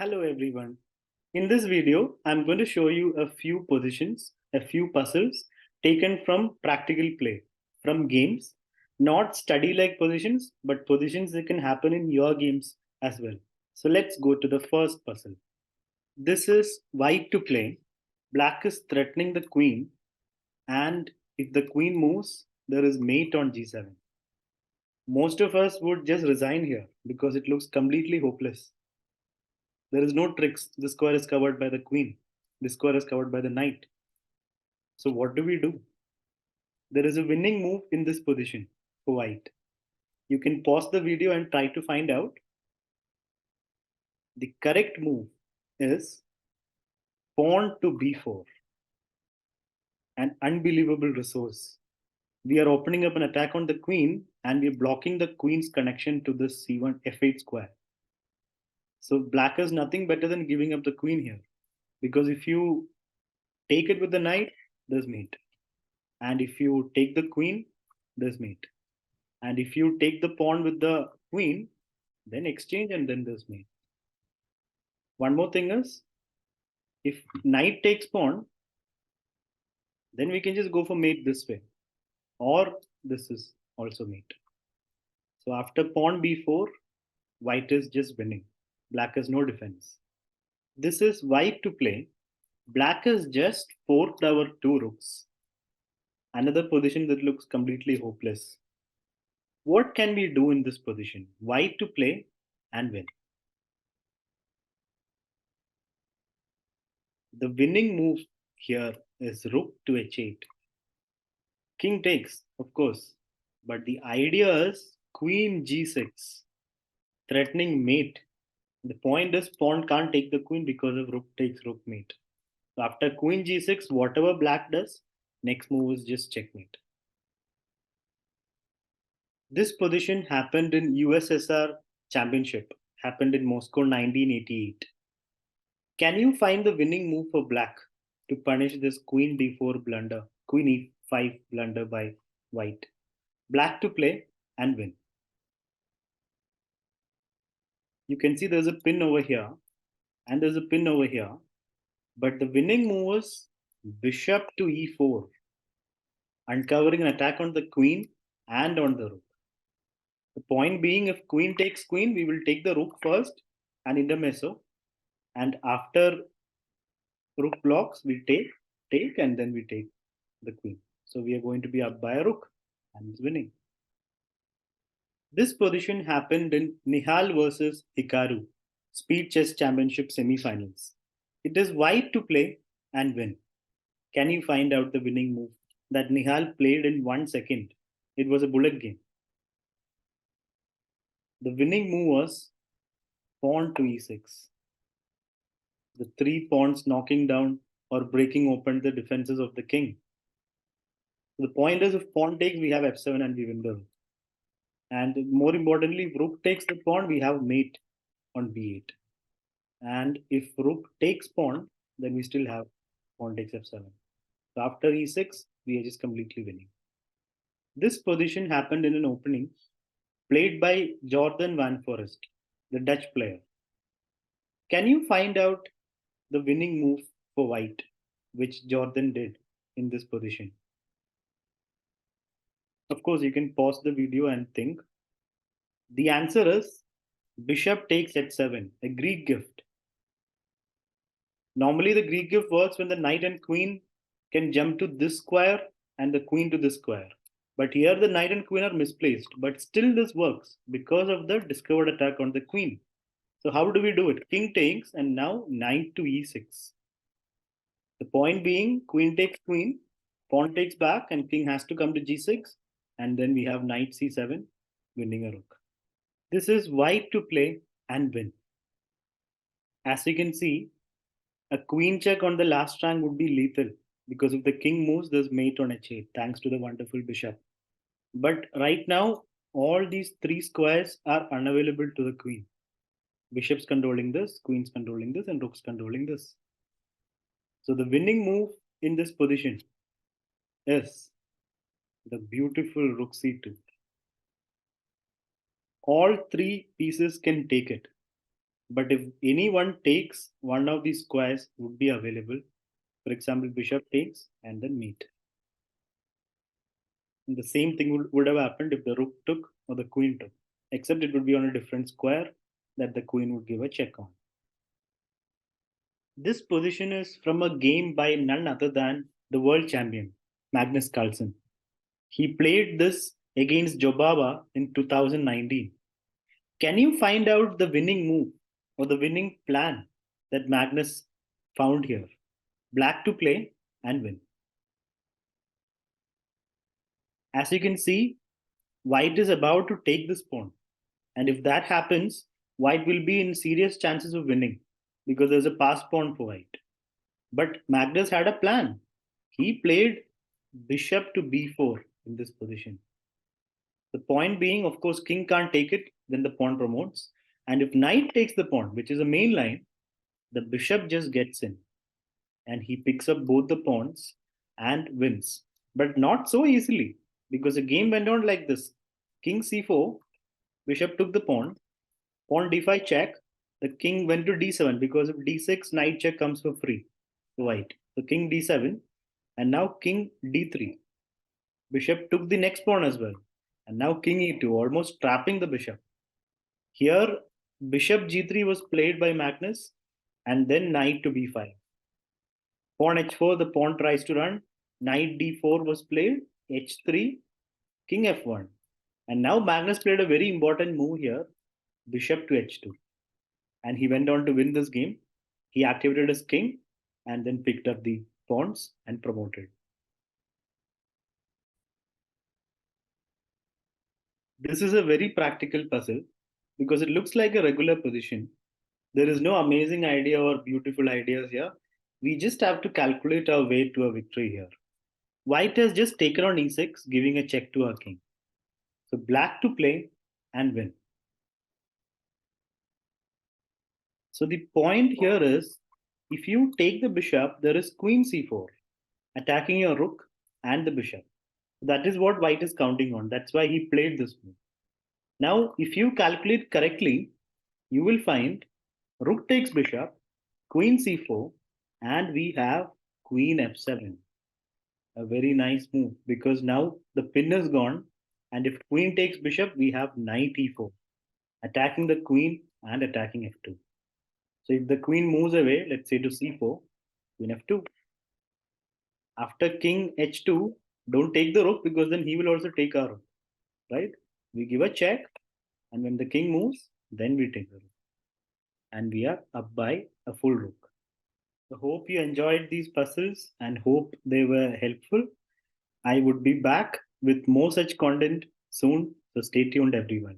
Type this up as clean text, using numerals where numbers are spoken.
Hello everyone. In this video, I'm going to show you a few positions, a few puzzles taken from practical play, from games, not study-like positions, but positions that can happen in your games as well. So let's go to the first puzzle. This is white to play. Black is threatening the queen, and if the queen moves, there is mate on g7. Most of us would just resign here because it looks completely hopeless. There is no tricks. The square is covered by the queen. The square is covered by the knight. So what do we do? There is a winning move in this position for white. You can pause the video and try to find out. The correct move is pawn to b4, an unbelievable resource. We are opening up an attack on the queen and we are blocking the queen's connection to this c1 f8 square. So black is nothing better than giving up the queen here. Because if you take it with the knight, there's mate. And if you take the queen, there's mate. And if you take the pawn with the queen, then exchange and then there's mate. One more thing is, if knight takes pawn, then we can just go for mate this way. Or this is also mate. So after pawn b4, white is just winning. Black has no defense. This is white to play. Black has just forked our two rooks. Another position that looks completely hopeless. What can we do in this position? White to play and win. The winning move here is rook to h8. King takes, of course, but the idea is queen g6, threatening mate. The point is pawn can't take the queen because of rook takes rook mate. So after queen g6, whatever black does, next move is just checkmate. This position happened in USSR Championship, happened in Moscow 1988. Can you find the winning move for black to punish this queen d4 blunder, queen e5 blunder by white? Black to play and win. You can see there's a pin over here and there's a pin over here, but the winning move is bishop to e4, uncovering an attack on the queen and on the rook. The point being, if queen takes queen, we will take the rook first and intermezzo, and after rook blocks, we take, and then we take the queen. So we are going to be up by a rook and it's winning. This position happened in Nihal versus Hikaru Speed Chess Championship semi-finals. It is white to play and win. Can you find out the winning move that Nihal played in 1 second? It was a bullet game. The winning move was pawn to e6. The three pawns knocking down or breaking open the defenses of the king. So the point is, if pawn takes, we have f7 and we win the rook. And more importantly, if rook takes the pawn, we have mate on b8. And if rook takes pawn, then we still have pawn takes f7. So after e6, we are just completely winning. This position happened in an opening played by Jordan Van Forest, the Dutch player. Can you find out the winning move for white, which Jordan did in this position? Of course, you can pause the video and think. The answer is bishop takes h7, a Greek gift. Normally, the Greek gift works when the knight and queen can jump to this square and the queen to this square. But here the knight and queen are misplaced. But still this works because of the discovered attack on the queen. So how do we do it? King takes and now knight to e6. The point being queen takes queen, pawn takes back and king has to come to g6. And then we have knight c7, winning a rook. This is white to play and win. As you can see, a queen check on the last rank would be lethal because if the king moves, there's mate on h8 thanks to the wonderful bishop. But right now, all these three squares are unavailable to the queen. Bishop's controlling this, queen's controlling this, and rook's controlling this. So the winning move in this position is the beautiful rook c2. All three pieces can take it. But if anyone takes one of these squares would be available. For example, bishop takes and then mate. And the same thing would have happened if the rook took or the queen took, except it would be on a different square that the queen would give a check on. This position is from a game by none other than the world champion, Magnus Carlsen. He played this against Jobaba in 2019. Can you find out the winning move or the winning plan that Magnus found here? Black to play and win. As you can see, white is about to take this pawn. And if that happens, white will be in serious chances of winning because there's a pass pawn for white. But Magnus had a plan. He played bishop to b4 in this position. The point being, of course, king can't take it, then the pawn promotes. And if knight takes the pawn, which is a main line, the bishop just gets in and he picks up both the pawns and wins. But not so easily because the game went on like this. King c4, bishop took the pawn d5 check. The king went to d7 because of d6, knight check comes for free to white. So king d7 and now king d3. Bishop took the next pawn as well. And now king e2, almost trapping the bishop. Here, bishop g3 was played by Magnus and then knight to b5. Pawn h4, the pawn tries to run. Knight d4 was played, h3, king f1. And now Magnus played a very important move here, bishop to h2. And he went on to win this game. He activated his king and then picked up the pawns and promoted. This is a very practical puzzle because it looks like a regular position. There is no amazing idea or beautiful ideas here. We just have to calculate our way to a victory here. White has just taken on e6, giving a check to our king. So black to play and win. So the point here is, if you take the bishop, there is queen c4, attacking your rook and the bishop. That is what white is counting on. That's why he played this move. Now, if you calculate correctly, you will find rook takes bishop, queen c4, and we have queen f7. A very nice move because now the pin is gone. And if queen takes bishop, we have knight e4, attacking the queen and attacking f2. So if the queen moves away, let's say to c4, queen f2. After king h2, don't take the rook because then he will also take our rook, right? We give a check, and when the king moves, then we take the rook. And we are up by a full rook. So hope you enjoyed these puzzles and hope they were helpful. I would be back with more such content soon, so stay tuned, everyone.